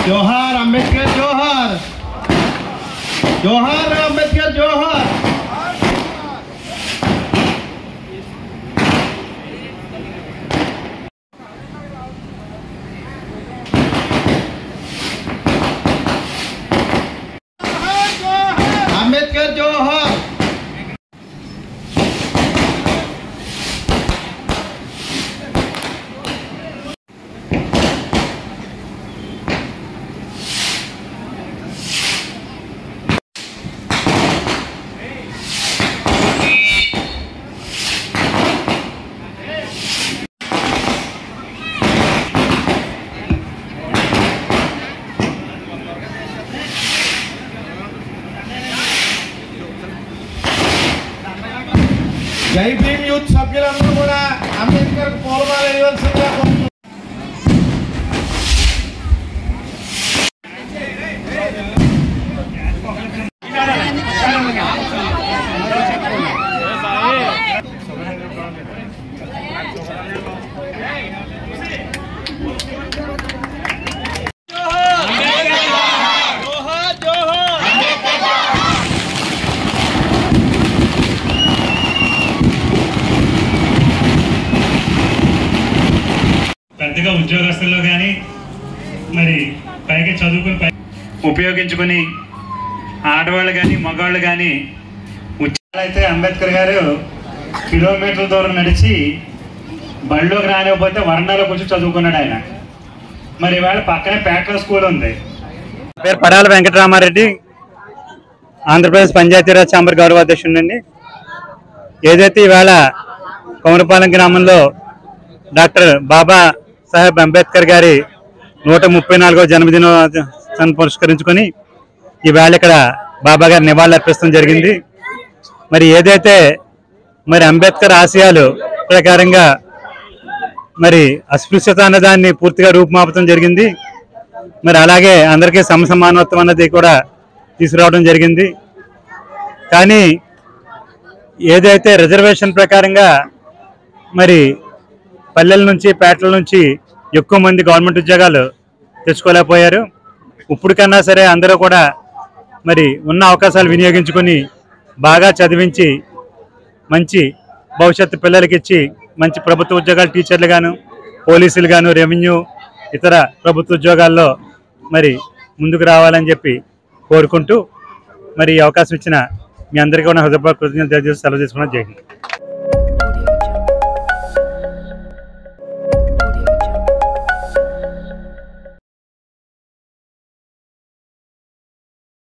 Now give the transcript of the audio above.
जोहार अंबेडकर जोहार, जोहार अंबेडकर जोहार। अंबेडकर जोहार। జై భీమ్ యూత్ సభ్యులందరూ కూడా అంబేద్కర్ పూలమాల వేయవలసిందిగా కోరుతున్నాను. పెద్దగా ఉద్యోగస్తుల్లో కానీ మరి పైగా చదువుకుని ఉపయోగించుకొని ఆడవాళ్ళు కానీ మగవాళ్ళు కానీ అయితే అంబేద్కర్ గారు కిలోమీటర్ల దూరం నడిచి బళ్ళలోకి రానివ్వకపోతే వరండాలోకి వచ్చి చదువుకున్నాడు ఆయన. మరి ఇవాళ పక్కనే పేటలో స్కూల్ ఉంది. పేరు పడాల వెంకటరామారెడ్డి, ఆంధ్రప్రదేశ్ పంచాయతీరాజ్ ఛాంబర్ గౌరవ అధ్యక్షుడండి. ఏదైతే ఇవాళ కొమరపాలెం గ్రామంలో డాక్టర్ బాబా సాహెబ్ అంబేద్కర్ గారి 134వ జన్మదినోత్సవాన్ని పురస్కరించుకొని ఈవేళ ఇక్కడ బాబా గారి నివాళులు అర్పించడం జరిగింది. మరి ఏదైతే మరి అంబేద్కర్ ఆశయాలు ప్రకారంగా మరి అస్పృశ్యత అన్నదాన్ని పూర్తిగా రూపుమాపడం జరిగింది. మరి అలాగే అందరికీ సమసమానత్వం అన్నది కూడా తీసుకురావడం జరిగింది. కానీ ఏదైతే రిజర్వేషన్ ప్రకారంగా మరి పల్లెల నుంచి పేటల నుంచి ఎక్కువ మంది గవర్నమెంట్ ఉద్యోగాలు తెచ్చుకోలేకపోయారు. ఇప్పటికన్నా సరే అందరూ కూడా మరి ఉన్న అవకాశాలు వినియోగించుకొని బాగా చదివించి మంచి భవిష్యత్తు పిల్లలకి ఇచ్చి మంచి ప్రభుత్వ ఉద్యోగాలు టీచర్లు గాను, పోలీసులు గాను, రెవెన్యూ ఇతర ప్రభుత్వ ఉద్యోగాల్లో మరి ముందుకు రావాలని చెప్పి కోరుకుంటూ మరి ఈ అవకాశం ఇచ్చిన మీ అందరికీ కూడా హృదయపూర్వక కృతజ్ఞతలు తెలియజేస్తూ సెలవు తీసుకున్నాను. జై హింద్.